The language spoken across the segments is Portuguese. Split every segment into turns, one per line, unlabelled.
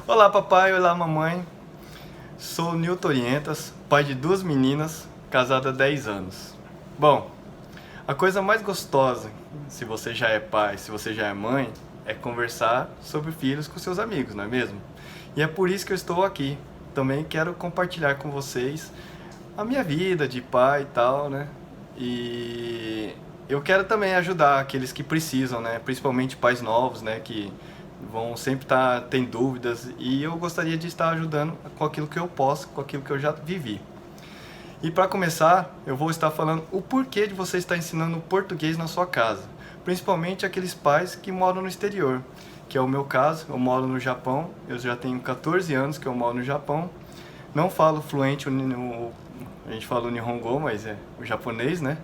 Olá papai, olá mamãe. Sou Nilton Orientas, pai de duas meninas, casado há 10 anos. Bom, a coisa mais gostosa, se você já é pai, se você já é mãe, é conversar sobre filhos com seus amigos, não é mesmo? E é por isso que eu estou aqui. Também quero compartilhar com vocês a minha vida de pai e tal, né? E eu quero também ajudar aqueles que precisam, né? Principalmente pais novos, né? Que vão sempre estar tem dúvidas e eu gostaria de estar ajudando com aquilo que eu posso, com aquilo que eu já vivi. E para começar, eu vou estar falando o porquê de você estar ensinando português na sua casa, principalmente aqueles pais que moram no exterior, que é o meu caso. Eu moro no Japão, eu já tenho 14 anos que eu moro no Japão. Não falo fluente a gente fala o Nihongo, mas é o japonês, né?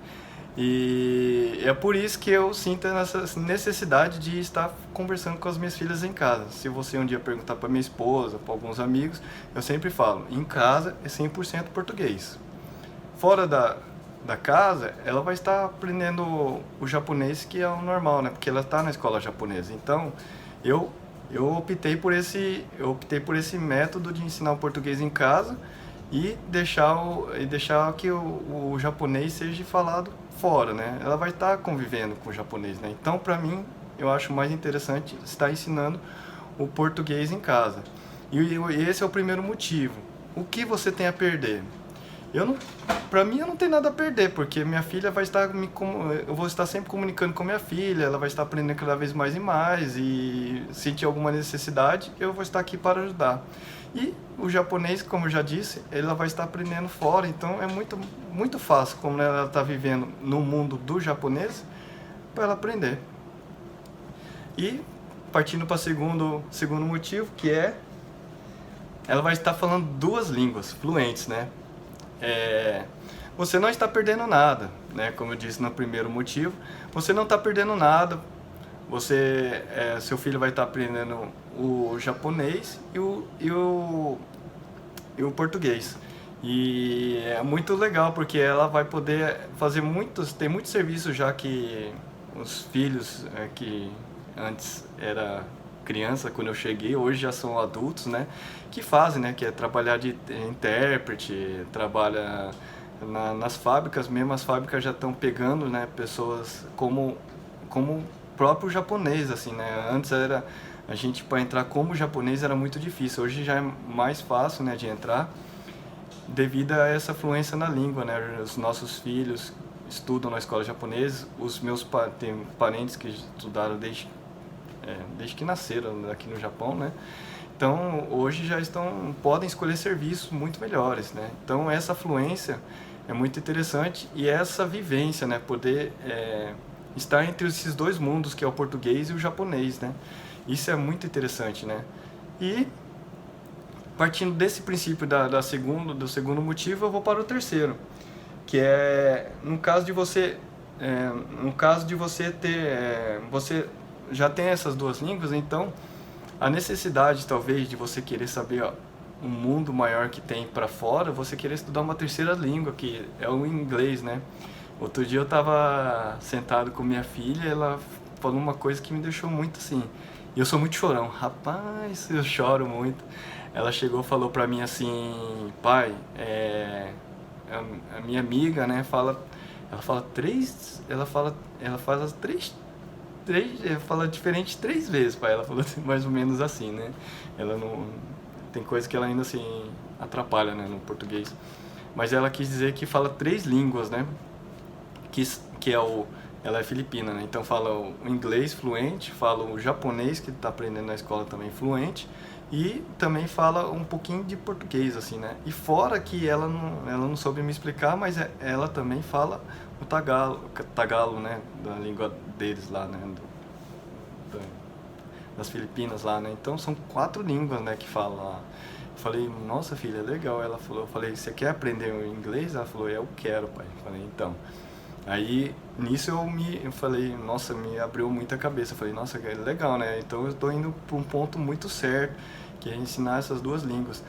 E é por isso que eu sinto essa necessidade de estar conversando com as minhas filhas em casa. Se você um dia perguntar para minha esposa, para alguns amigos, eu sempre falo, em casa é 100% português. Fora da casa, ela vai estar aprendendo o japonês, que é o normal, né? Porque ela está na escola japonesa. Então, eu eu optei por esse método de ensinar o português em casa e deixar que o japonês seja falado fora, né? Ela vai estar convivendo com o japonês, né? Então, para mim, eu acho mais interessante estar ensinando o português em casa. E esse é o primeiro motivo. O que você tem a perder? Eu não, Para mim eu não tenho nada a perder, porque minha filha vai estar eu vou estar sempre comunicando com minha filha, ela vai estar aprendendo cada vez mais e mais e sentir alguma necessidade, eu vou estar aqui para ajudar. E o japonês, como eu já disse, ela vai estar aprendendo fora, então é muito muito fácil, como ela está vivendo no mundo do japonês, para ela aprender. E partindo para o segundo motivo, que é ela vai estar falando duas línguas fluentes, né? Você não está perdendo nada, né? Como eu disse no primeiro motivo, você não está perdendo nada. Seu filho vai estar aprendendo o japonês e o português. E é muito legal porque ela vai poder fazer tem muitos serviços já que os filhos que antes era criança quando eu cheguei, hoje já são adultos, né? Que fazem, né? Que é trabalhar de intérprete, trabalha nas fábricas mesmo. As fábricas já estão pegando, né? Pessoas como próprio japonês, assim, né? Antes a gente para entrar como japonês era muito difícil. Hoje já é mais fácil, né? De entrar devido a essa fluência na língua, né? Os nossos filhos estudam na escola japonesa. Tem parentes que estudaram desde que nasceram aqui no Japão, né? Então, hoje podem escolher serviços muito melhores, né? Então, essa fluência é muito interessante e essa vivência, né? Poder estar entre esses dois mundos, que é o português e o japonês, né? Isso é muito interessante, né? E, partindo desse princípio do segundo motivo, eu vou para o terceiro, que é no caso de você você já tem essas duas línguas, então a necessidade talvez de você querer saber um mundo maior que tem para fora, você querer estudar uma terceira língua, que é o inglês, né? Outro dia eu estava sentado com minha filha, ela falou uma coisa que me deixou muito assim, e eu sou muito chorão, rapaz, eu choro muito. Ela chegou e falou para mim assim, pai, a minha amiga, né, ela fala fala diferente 3 vezes, pai. Ela falou mais ou menos assim, né? Ela não tem coisa que ela ainda assim atrapalha, né, no português. Mas ela quis dizer que fala 3 línguas, né? Que é ela é filipina, né? Então fala o inglês fluente, fala o japonês que está aprendendo na escola também fluente e também fala um pouquinho de português, assim, né? E fora que ela não soube me explicar, mas ela também fala o tagalo, né? Da língua deles lá, né? Das Filipinas lá, né? Então são 4 línguas, né? Que fala lá. Eu falei, nossa filha, legal. Eu falei, você quer aprender o inglês? Ela falou, eu quero, pai. Eu falei, então. Aí, nisso eu falei, nossa, me abriu muita cabeça. Eu falei, nossa, que legal, né? Então eu estou indo para um ponto muito certo, que é ensinar essas 2 línguas.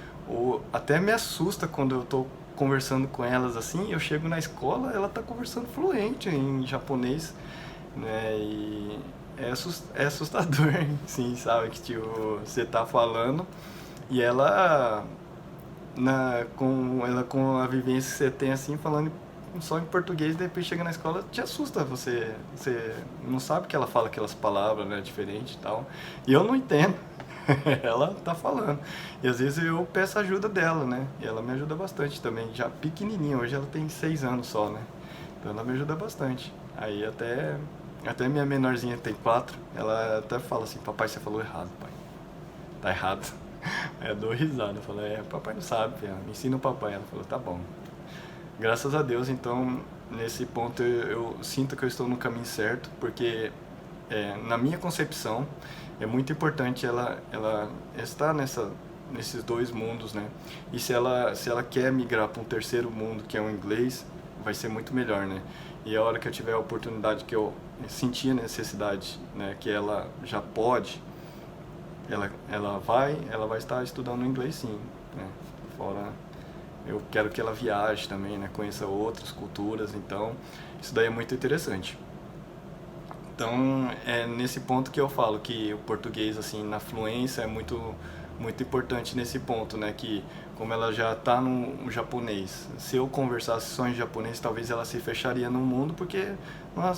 Até me assusta quando eu estou conversando com elas assim, eu chego na escola, ela está conversando fluente em japonês, né? E é assustador, sim, sabe? Que tipo, você tá falando E ela, com a vivência que você tem assim, falando só em português, de repente chega na escola, te assusta, você não sabe que ela fala aquelas palavras, né, diferente e tal. E eu não entendo. Ela tá falando. E às vezes eu peço ajuda dela, né? E ela me ajuda bastante também, já pequenininha, hoje ela tem 6 anos só, né? Então ela me ajuda bastante. Aí até minha menorzinha tem 4, ela até fala assim: papai, você falou errado, pai. Tá errado. Aí eu dou risada, eu falo: papai não sabe, filha. Me ensina o papai. Ela falou: tá bom. Graças a Deus, então, nesse ponto eu sinto que eu estou no caminho certo, porque na minha concepção é muito importante ela estar nesses dois mundos, né? E se ela quer migrar para um terceiro mundo, que é o inglês, vai ser muito melhor, né? E a hora que eu tiver a oportunidade, que eu sentir a necessidade, né, que ela já pode, ela vai estar estudando inglês, sim, né? Fora, eu quero que ela viaje também, né, conheça outras culturas, então isso daí é muito interessante. Então, é nesse ponto que eu falo que o português, assim, na fluência é muito importante nesse ponto, né? Que como ela já está no japonês, se eu conversasse só em japonês, talvez ela se fecharia no mundo, porque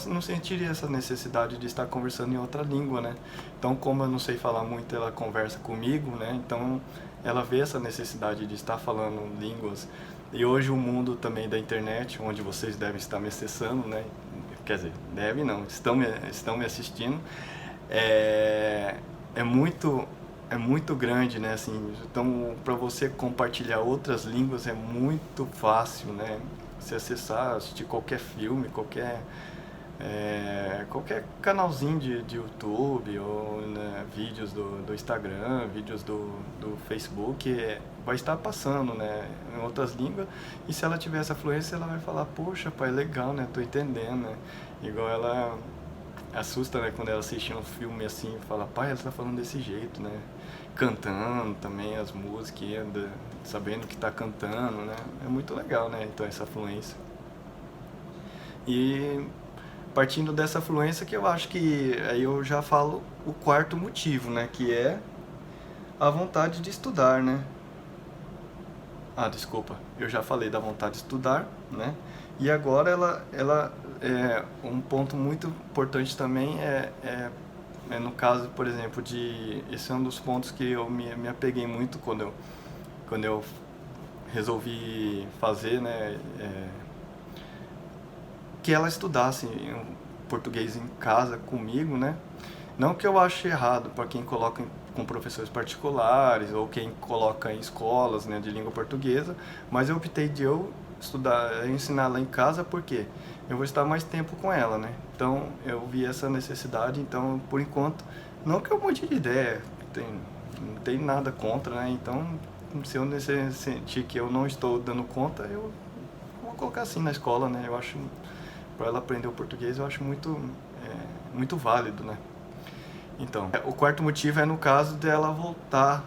não sentiria essa necessidade de estar conversando em outra língua, né? Então, como eu não sei falar muito, ela conversa comigo, né? Então, ela vê essa necessidade de estar falando línguas. E hoje o mundo também da internet, onde vocês devem estar me acessando, né? Quer dizer, deve não, estão me assistindo, é, é muito é muito grande, né? Assim, então, para você compartilhar outras línguas é muito fácil, né? Você acessar, assistir qualquer filme, qualquer canalzinho de YouTube ou, né, vídeos do Instagram, vídeos do Facebook, vai estar passando, né, em outras línguas. E se ela tiver essa fluência, ela vai falar: poxa, pai, legal, né? Tô entendendo, né? Igual ela assusta, né, quando ela assiste um filme assim e fala: pai, ela tá falando desse jeito, né? Cantando também as músicas, sabendo que tá cantando, né? É muito legal, né? Então, essa fluência. E partindo dessa fluência, que eu acho que aí eu já falo o quarto motivo, né? Que é a vontade de estudar, né? Ah, desculpa, eu já falei da vontade de estudar, né? E agora um ponto muito importante também é no caso, por exemplo, esse é um dos pontos que eu me apeguei muito quando eu resolvi fazer, né? Que ela estudasse português em casa comigo, né? Não que eu ache errado para quem coloca com professores particulares ou quem coloca em escolas, né, de língua portuguesa, mas eu optei de eu estudar, ensinar ela em casa, porque eu vou estar mais tempo com ela, né? Então eu vi essa necessidade, então por enquanto, não que eu mude de ideia, não tem nada contra, né? Então, se eu sentir que eu não estou dando conta, eu vou colocar assim na escola, né? Eu acho, para ela aprender o português, eu acho muito válido, né? Então, o quarto motivo é no caso dela voltar.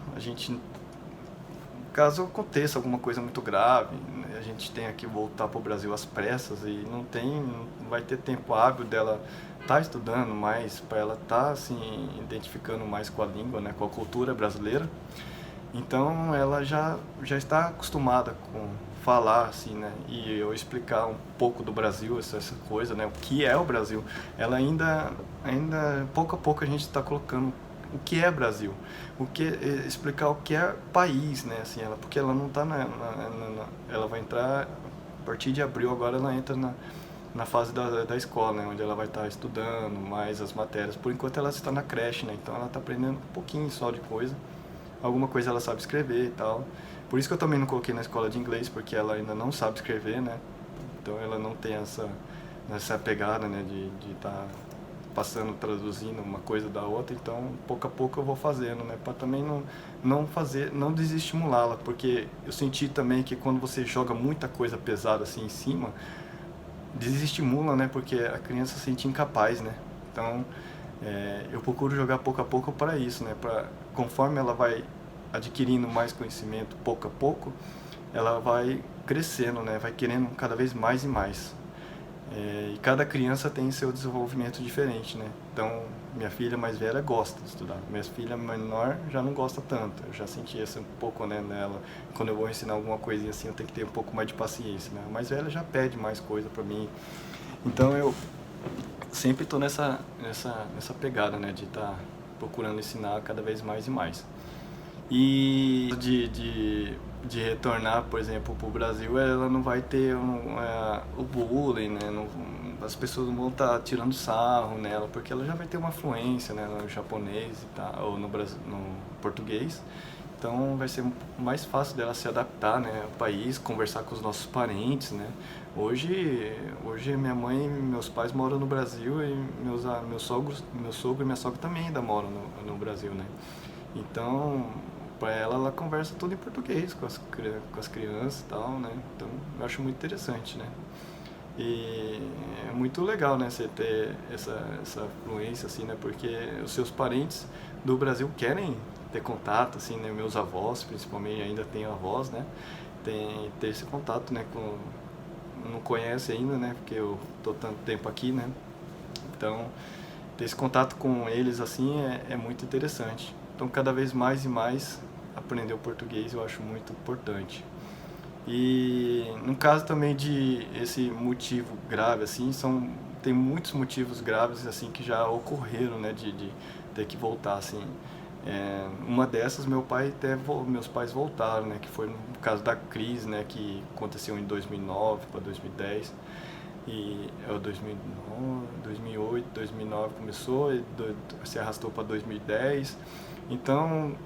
Caso aconteça alguma coisa muito grave, né, a gente tenha que voltar para o Brasil às pressas e não vai ter tempo hábil dela estar estudando mais, para ela estar se identificando mais com a língua, né, com a cultura brasileira. Então ela já está acostumada com falar assim, né? E eu explicar um pouco do Brasil, essa coisa, né? O que é o Brasil? Ela ainda pouco a pouco a gente está colocando o que é Brasil, explicar o que é país, né? Assim, porque ela não está ela vai entrar a partir de abril, agora ela entra na fase da escola, né? Onde ela vai estar estudando mais as matérias. Por enquanto ela está na creche, né? Então ela está aprendendo um pouquinho só de coisa. Alguma coisa ela sabe escrever e tal. Por isso que eu também não coloquei na escola de inglês, porque ela ainda não sabe escrever, né? Então ela não tem essa pegada, né, de estar passando, traduzindo uma coisa da outra. Então, pouco a pouco eu vou fazendo, né? Para também não desestimulá-la, porque eu senti também que quando você joga muita coisa pesada assim em cima, desestimula, né? Porque a criança se sente incapaz, né? Então, eu procuro jogar pouco a pouco para isso, né? Conforme ela vai adquirindo mais conhecimento pouco a pouco, ela vai crescendo, né? Vai querendo cada vez mais e mais. E cada criança tem seu desenvolvimento diferente, né? Então, Minha filha mais velha gosta de estudar, minha filha menor já não gosta tanto. Eu já senti isso um pouco, né, nela. Quando eu vou ensinar alguma coisinha assim, eu tenho que ter um pouco mais de paciência, né? A mais velha já pede mais coisa pra mim. Então eu sempre estou nessa pegada, né, de estar procurando ensinar cada vez mais e mais. E de retornar, por exemplo, para o Brasil, ela não vai ter o bullying, né? Não, as pessoas não vão estar tirando sarro nela, porque ela já vai ter uma fluência, né, no japonês e tal, ou no português. Então vai ser mais fácil dela se adaptar, né, ao país, conversar com os nossos parentes, né. Hoje minha mãe e meus pais moram no Brasil e meu sogro e minha sogra também ainda moram no Brasil, né. Então, para ela conversa tudo em português com as crianças e tal, né. Então eu acho muito interessante, né. E é muito legal, né, você ter essa fluência, assim, né, porque os seus parentes do Brasil querem ter contato, assim, né, meus avós, principalmente, ainda tenho avós, né, ter esse contato, né, não conhece ainda, né, porque eu tô tanto tempo aqui, né, então ter esse contato com eles, assim, é muito interessante. Então, cada vez mais e mais, aprender o português eu acho muito importante. E no caso também de esse motivo grave, assim, tem muitos motivos graves, assim, que já ocorreram, né, de ter que voltar, assim. Uma dessas, meus pais voltaram, né, que foi no caso da crise, né, que aconteceu em 2009 para 2010. E 2009, 2008, 2009 começou, e se arrastou para 2010. Então,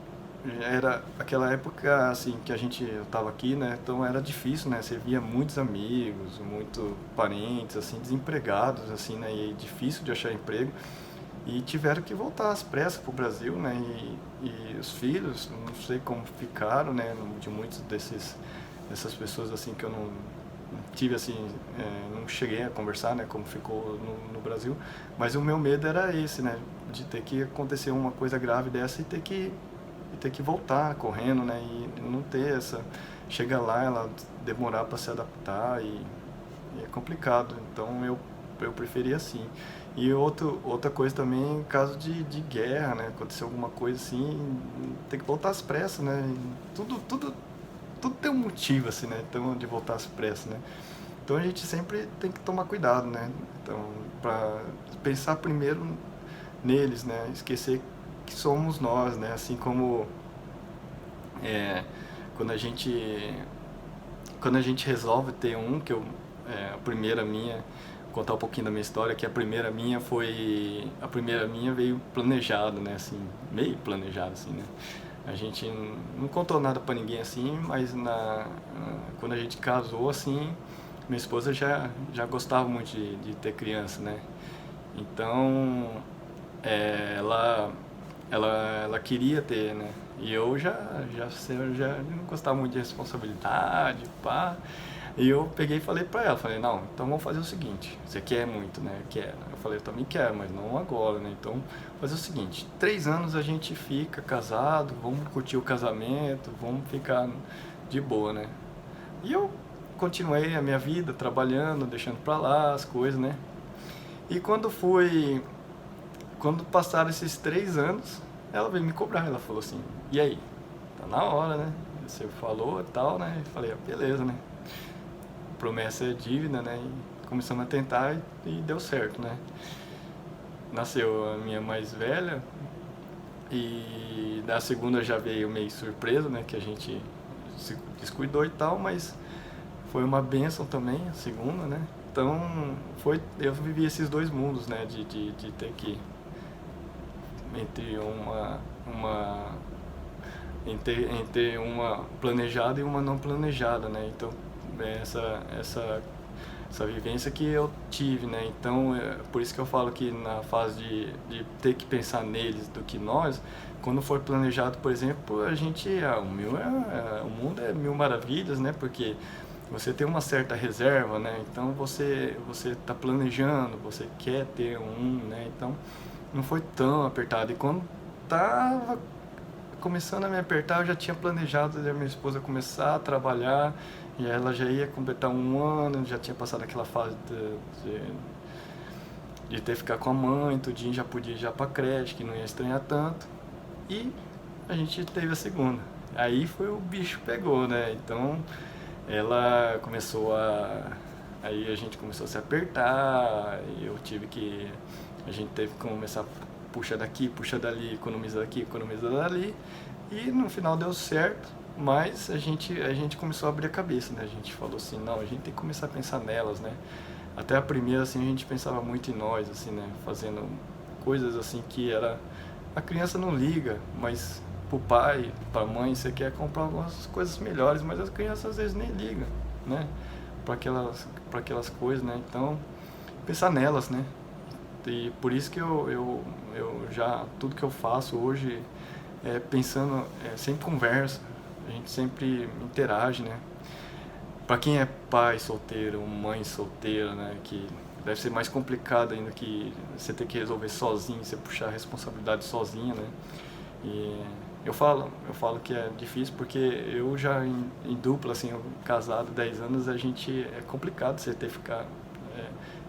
era aquela época assim que eu tava aqui, né? Então era difícil, né? Você via muitos amigos, muitos parentes assim desempregados assim, né? E difícil de achar emprego e tiveram que voltar às pressas pro Brasil, né? E os filhos, não sei como ficaram, né? De muitos dessas pessoas assim que eu não tive assim, não cheguei a conversar, né? Como ficou no Brasil, mas o meu medo era esse, né? De ter que acontecer uma coisa grave dessa e ter que voltar correndo, né? E não ter chega lá, ela demorar para se adaptar e é complicado. Então eu preferia assim. E outra coisa também, em caso de guerra, né? Acontecer alguma coisa assim, tem que voltar às pressas, né? E tudo tem um motivo, assim, né? Então, de voltar às pressas, né? Então a gente sempre tem que tomar cuidado, né? Então, para pensar primeiro neles, né? Esquecer que somos nós, né? Assim como é, quando a gente resolve ter a primeira minha, contar um pouquinho da minha história, que a primeira minha veio planejada, né? Assim, meio planejada, assim, né? A gente não contou nada pra ninguém assim, mas quando a gente casou, assim, minha esposa já gostava muito de ter criança, né? Então, ela queria ter, né? E eu já não gostava muito de responsabilidade, pá. E eu peguei e falei pra ela, falei, não, então vamos fazer o seguinte, você quer muito, né? Quer. Eu falei, eu também quero, mas não agora, né? Então, fazer o seguinte, 3 anos a gente fica casado, vamos curtir o casamento, vamos ficar de boa, né? E eu continuei a minha vida, trabalhando, deixando pra lá as coisas, né? E quando passaram esses 3 anos, ela veio me cobrar, ela falou assim, e aí? Tá na hora, né? Você falou e tal, né? Eu falei, beleza, né? Promessa é dívida, né? E começamos a tentar e deu certo, né? Nasceu a minha mais velha e da segunda já veio meio surpresa, né? Que a gente se descuidou e tal, mas foi uma bênção também, a segunda, né? Então, eu vivi esses dois mundos, né? De ter que entre entre uma planejada e uma não planejada, né? Então, essa vivência que eu tive, né? Então, por isso que eu falo que na fase de ter que pensar neles do que nós, quando for planejado, por exemplo, o mundo é mil maravilhas, né? Porque você tem uma certa reserva, né? Então você está planejando, você quer ter né? Então não foi tão apertado. E quando tava começando a me apertar, eu já tinha planejado a minha esposa começar a trabalhar e ela já ia completar 1 ano, já tinha passado aquela fase de ter que ficar com a mãe, tudinho, já podia ir já pra creche, que não ia estranhar tanto. E a gente teve a segunda. Aí foi o bicho pegou, né? Então ela começou a. Aí a gente começou a se apertar, e eu tive que. A gente teve que começar a puxar daqui, puxar dali, economiza daqui, economiza dali. E no final deu certo, mas a gente começou a abrir a cabeça, né? A gente falou assim, não, a gente tem que começar a pensar nelas, né? Até a primeira, assim, a gente pensava muito em nós, assim, né? Fazendo coisas assim que era... A criança não liga, mas pro pai, pra mãe, você quer comprar algumas coisas melhores, mas as crianças às vezes nem ligam, né? Para aquelas coisas, né? Então, pensar nelas, né? E por isso que eu já, tudo que eu faço hoje é pensando, sempre conversa, a gente sempre interage, né? Para quem é pai solteiro, mãe solteira, né, que deve ser mais complicado ainda que você ter que resolver sozinho, você puxar a responsabilidade sozinho, né? E eu falo que é difícil porque eu já em dupla, assim, eu casado 10 anos, a gente é complicado você ter que ficar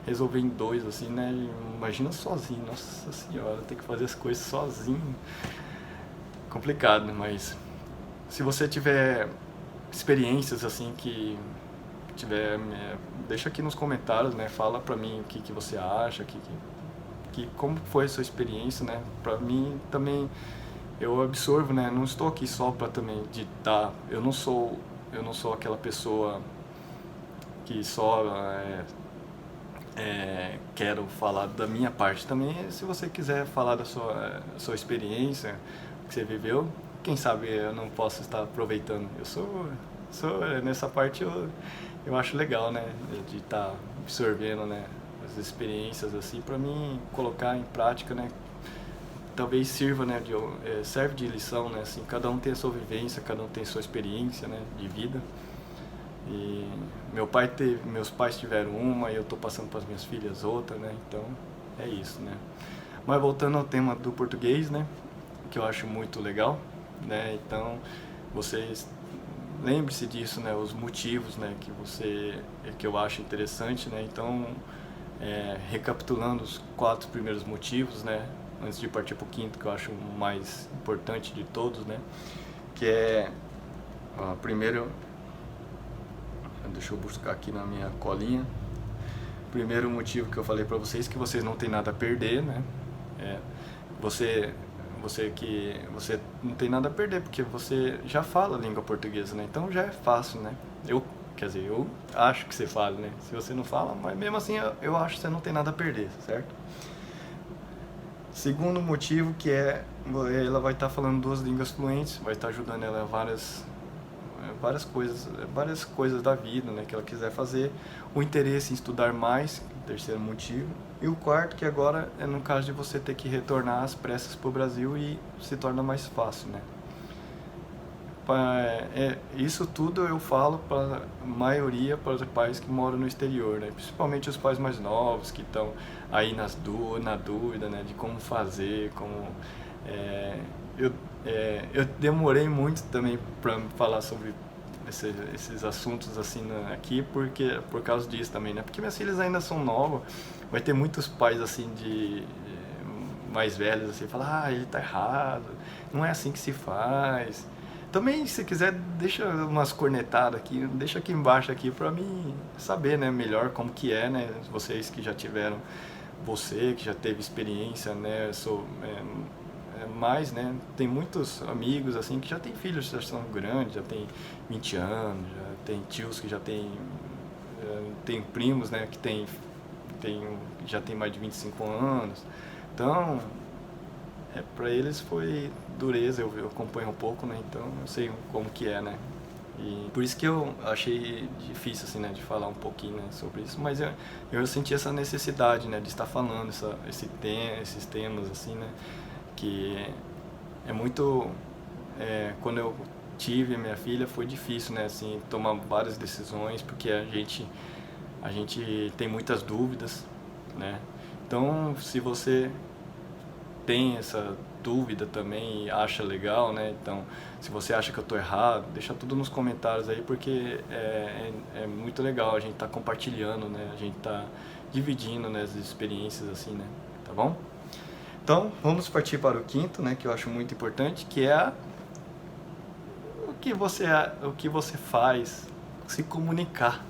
resolver em dois, assim, né? Imagina sozinho, nossa senhora, ter que fazer as coisas sozinho. Complicado, né? Mas se você tiver experiências assim que tiver, deixa aqui nos comentários, né? Fala pra mim o que você acha, como foi a sua experiência, né? Pra mim também eu absorvo, né? Não estou aqui só pra também ditar. Eu não sou aquela pessoa que só quero falar da minha parte. Também, se você quiser falar da sua experiência que você viveu, quem sabe eu não posso estar aproveitando. Eu sou nessa parte eu acho legal, né, de estar absorvendo, né, as experiências assim para mim colocar em prática, né. Talvez sirva, né, serve de lição, né, assim, cada um tem a sua vivência, cada um tem a sua experiência, né, de vida. E meus pais tiveram uma e eu estou passando para as minhas filhas outra, né? Então é isso, né? Mas voltando ao tema do português, né? Que eu acho muito legal, né? Então vocês lembre-se disso, né? Os motivos, né? Que eu acho interessante, né? Então recapitulando os 4 primeiros motivos, né? Antes de partir para o quinto, que eu acho o mais importante de todos, né? Que é primeiro. Deixa eu buscar aqui na minha colinha. Primeiro motivo que eu falei pra vocês, que vocês não tem nada a perder, né? Você não tem nada a perder, porque você já fala a língua portuguesa, né? Então já é fácil, né? Quer dizer, eu acho que você fala, né? Se você não fala, mas mesmo assim eu acho que você não tem nada a perder, certo? Segundo motivo que ela vai estar falando 2 línguas fluentes, vai estar ajudando ela a várias coisas da vida, né, que ela quiser fazer. O interesse em estudar mais, terceiro motivo. E o quarto, que agora é no caso de você ter que retornar às pressas para o Brasil e se torna mais fácil, né. Isso tudo eu falo para a maioria, para os pais que moram no exterior, né, principalmente os pais mais novos que estão aí na dúvida, né, de como fazer, eu demorei muito também para falar sobre esses assuntos assim aqui, por causa disso também, né? Porque minhas filhas ainda são novas, vai ter muitos pais assim de mais velhos assim, falar, ele tá errado, não é assim que se faz. Também, se quiser, deixa umas cornetadas aqui, deixa aqui embaixo aqui para mim saber, né, melhor como que é, né? Vocês que já tiveram, você que já teve experiência, né? Mais, né? Tem muitos amigos assim que já tem filhos, já são grandes, já tem 20 anos, já tem tios que já tem primos, né, que já tem mais de 25 anos. Então, para eles foi dureza, eu acompanho um pouco, né? Então eu sei como que é, né? E por isso que eu achei difícil, assim, né, de falar um pouquinho, né, sobre isso, mas eu senti essa necessidade, né, de estar falando esses temas, assim, né, que é muito... quando eu tive a minha filha foi difícil, né, assim, tomar várias decisões, porque a gente tem muitas dúvidas, né, então se você tem essa dúvida também e acha legal, né? Então, se você acha que eu estou errado, deixa tudo nos comentários aí, porque é muito legal a gente tá compartilhando, né? A gente tá dividindo, né, as experiências assim, né, tá bom? Então, vamos partir para o quinto, né, que eu acho muito importante, que é o que você faz, se comunicar,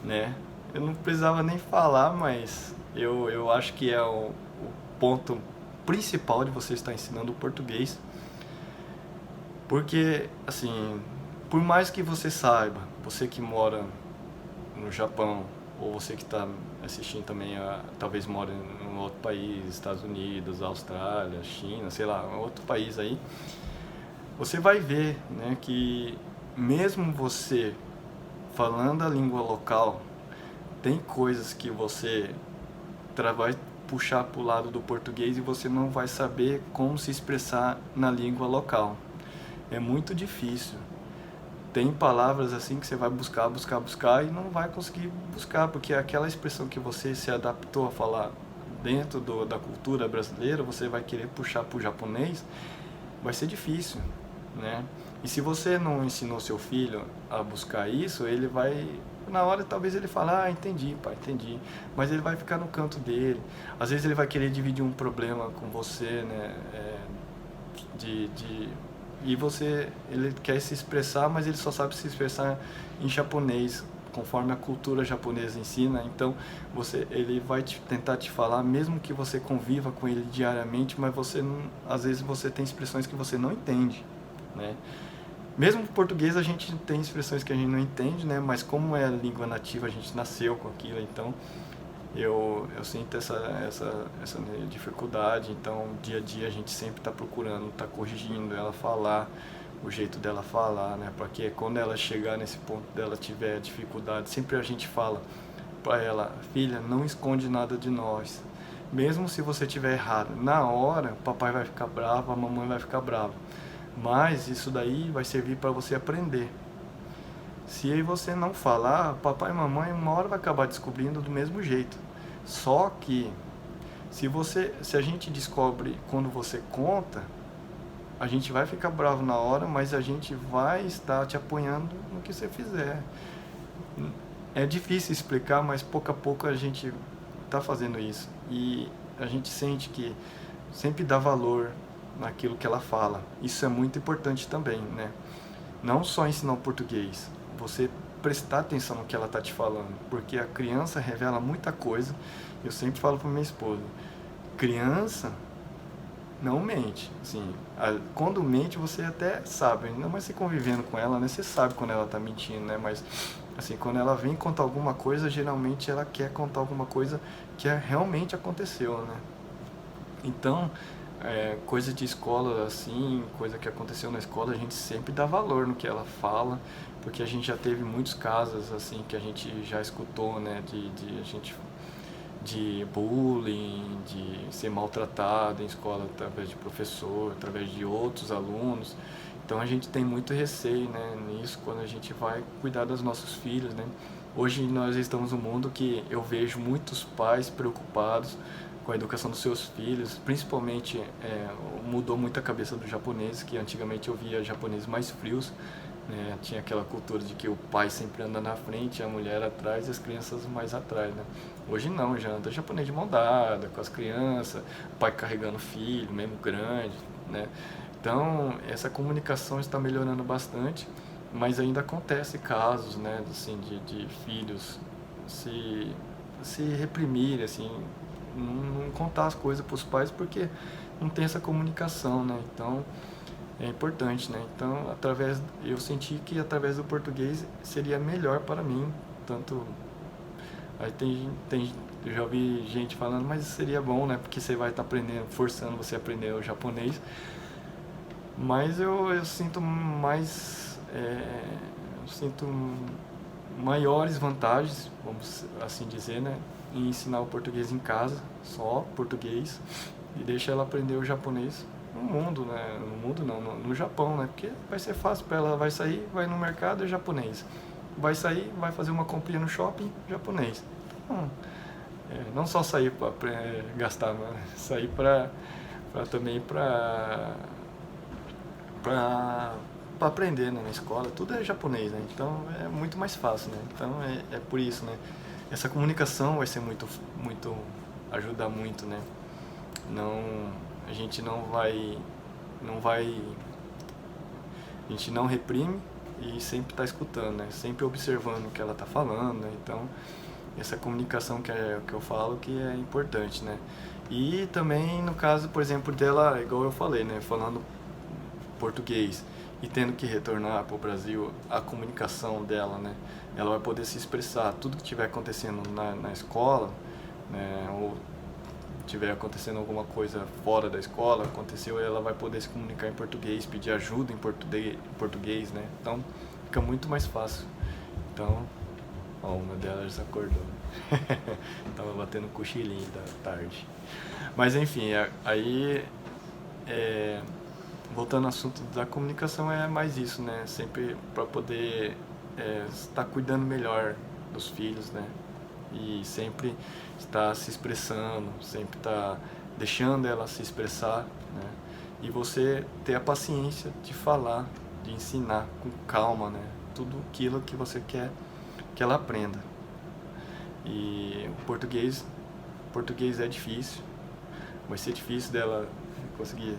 né? Eu não precisava nem falar, mas eu acho que é o ponto principal de você estar ensinando o português, porque, assim, por mais que você saiba, você que mora no Japão, ou você que está assistindo também, talvez mora em um outro país, Estados Unidos, Austrália, China, sei lá, outro país aí, você vai ver, né, que mesmo você falando a língua local, tem coisas que você vai puxar para o lado do português e você não vai saber como se expressar na língua local. É muito difícil. Tem palavras assim que você vai buscar e não vai conseguir buscar, porque aquela expressão que você se adaptou a falar dentro da cultura brasileira, você vai querer puxar para o japonês, vai ser difícil, né? E se você não ensinou seu filho a buscar isso, ele vai, na hora talvez ele fale, ah, entendi, pai, entendi, mas ele vai ficar no canto dele. Às vezes ele vai querer dividir um problema com você, né? E ele quer se expressar, mas ele só sabe se expressar em japonês, conforme a cultura japonesa ensina. Então, ele vai tentar te falar, mesmo que você conviva com ele diariamente, mas às vezes você tem expressões que você não entende, né? Mesmo em português a gente tem expressões que a gente não entende, né? Mas como é a língua nativa, a gente nasceu com aquilo, então eu sinto essa dificuldade. Então, dia a dia a gente sempre está procurando, está corrigindo ela falar, o jeito dela falar, né? Porque quando ela chegar nesse ponto dela tiver dificuldade, sempre a gente fala para ela, filha, não esconde nada de nós. Mesmo se você tiver errado, na hora, o papai vai ficar bravo, a mamãe vai ficar brava. Mas isso daí vai servir para você aprender. Se você não falar, papai e mamãe uma hora vai acabar descobrindo do mesmo jeito. Só que se a gente descobre quando você conta, a gente vai ficar bravo na hora, mas a gente vai estar te apoiando no que você fizer. É difícil explicar, mas pouco a pouco a gente está fazendo isso. E a gente sente que sempre dá valor naquilo que ela fala. Isso é muito importante também, né? Não só ensinar o português, você prestar atenção no que ela está te falando, porque a criança revela muita coisa. Eu sempre falo para minha esposa, criança não mente, assim, quando mente você até sabe, ainda mais você convivendo com ela, né, você sabe quando ela está mentindo, né, mas assim, quando ela vem contar alguma coisa, geralmente ela quer contar alguma coisa que realmente aconteceu, né. Então, coisa de escola assim, coisa que aconteceu na escola, a gente sempre dá valor no que ela fala, porque a gente já teve muitos casos assim que a gente já escutou, né, de bullying, de ser maltratado em escola através de professor, através de outros alunos. Então a gente tem muito receio, né, nisso quando a gente vai cuidar dos nossos filhos, né. Hoje nós estamos num mundo que eu vejo muitos pais preocupados com a educação dos seus filhos, principalmente mudou muito a cabeça dos japoneses, que antigamente eu via japoneses mais frios, né? Tinha aquela cultura de que o pai sempre anda na frente, a mulher atrás e as crianças mais atrás, né? Hoje não, já anda japonês de mão dada com as crianças, o pai carregando o filho, mesmo grande, né? Então, essa comunicação está melhorando bastante, mas ainda acontece casos, né, assim, de filhos se reprimirem, assim, não contar as coisas para os pais porque não tem essa comunicação, né? Então é importante, né? Então eu senti que através do português seria melhor para mim, tanto aí eu já ouvi gente falando, mas seria bom, né? Porque você vai estar aprendendo, forçando você a aprender o japonês. Mas eu sinto eu sinto maiores vantagens, vamos assim dizer, né, em ensinar o português em casa, só português, e deixa ela aprender o japonês no mundo, né, no mundo não, no Japão, né, porque vai ser fácil para ela, vai sair, vai no mercado, é japonês, vai sair, vai fazer uma comprinha no shopping, japonês. Então, não só sair para gastar, mas sair também para aprender, né, na escola, tudo é japonês, né, então é muito mais fácil, né, então é por isso, né, essa comunicação vai ser muito, ajuda muito, né? A gente a gente não reprime e sempre está escutando, né? Sempre observando o que ela está falando, né? Então, essa comunicação que eu falo que é importante, né? E também no caso, por exemplo, dela, igual eu falei, né? Falando português e tendo que retornar para o Brasil, a comunicação dela, né? Ela vai poder se expressar, tudo que estiver acontecendo na escola, né? Ou tiver acontecendo alguma coisa fora da escola, ela vai poder se comunicar em português, pedir ajuda em português, né? Então, fica muito mais fácil. Então, ó, uma delas acordou. Tava batendo cochilinho da tarde. Mas enfim, aí voltando ao assunto da comunicação, é mais isso, né? Sempre para poder estar cuidando melhor dos filhos, né? E sempre estar se expressando, sempre estar deixando ela se expressar, né? E você ter a paciência de falar, de ensinar com calma, né? Tudo aquilo que você quer que ela aprenda. E o português é difícil, vai ser difícil dela conseguir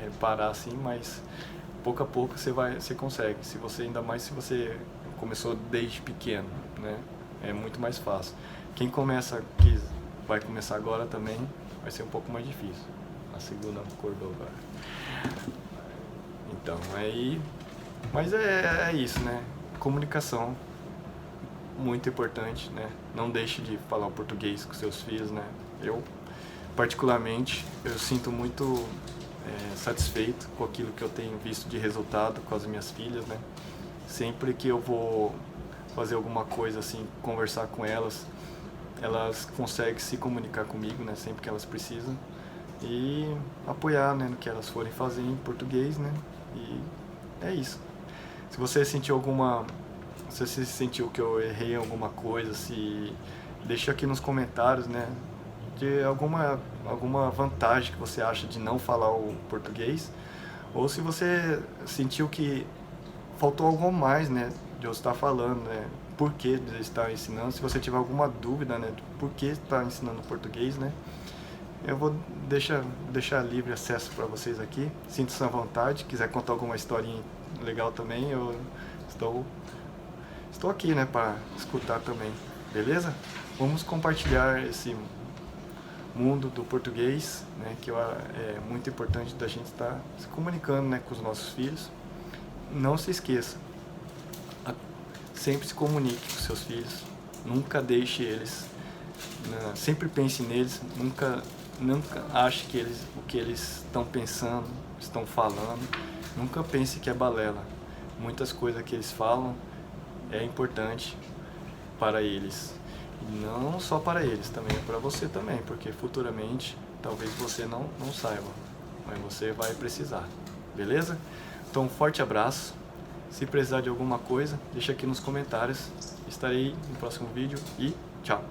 reparar assim, mas pouco a pouco você consegue. Ainda mais se você começou desde pequeno, né? É muito mais fácil. Quem vai começar agora também vai ser um pouco mais difícil. A segunda acordou agora. Então, mas é isso, né? Comunicação, muito importante, né? Não deixe de falar o português com seus filhos, né? Eu, particularmente, eu sinto muito satisfeito com aquilo que eu tenho visto de resultado com as minhas filhas, né? Sempre que eu vou fazer alguma coisa assim, conversar com elas conseguem se comunicar comigo, né? Sempre que elas precisam, e apoiar, né, no que elas forem fazer em português, né? E é isso. Se você sentiu que eu errei em alguma coisa, deixa aqui nos comentários, né? De alguma vantagem que você acha de não falar o português, ou se você sentiu que faltou algo mais, né, de eu estar falando, né, por que de estar ensinando. Se você tiver alguma dúvida, né, de por que estar ensinando português, né, eu vou deixar livre acesso para vocês aqui. Sinta-se à vontade, quiser contar alguma historinha legal também, eu estou aqui, né, para escutar também, beleza? Vamos compartilhar esse mundo do português, né, que é muito importante da gente estar se comunicando, né, com os nossos filhos. Não se esqueça, sempre se comunique com seus filhos, nunca deixe eles, né, sempre pense neles, nunca ache que o que eles estão pensando, estão falando, nunca pense que é balela. Muitas coisas que eles falam é importante para eles. Não só para eles, também é para você também, porque futuramente talvez você não saiba, mas você vai precisar, beleza? Então, um forte abraço. Se precisar de alguma coisa, deixa aqui nos comentários. Estarei no próximo vídeo e tchau!